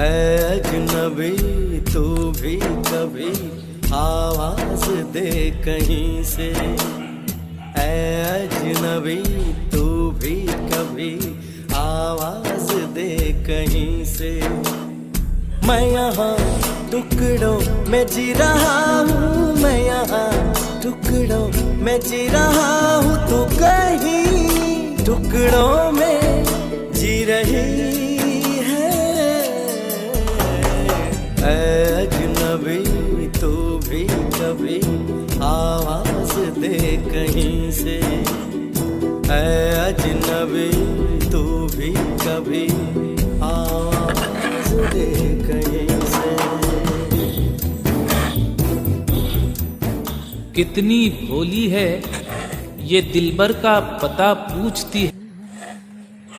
अजनबी तू भी कभी आवाज दे कहीं से, अजनबी तू भी कभी आवाज दे कहीं से। मैं यहाँ टुकड़ों में जी रहा हूँ, मैं यहाँ टुकड़ों में जी रहा हूँ, तू कहीं टुकड़ों में जी रही है। अजनबी तू भी कभी आवाज दे कहीं से, अजनबी तू भी कभी आवाज दे कहीं से। कितनी भोली है ये दिलबर का पता पूछती है।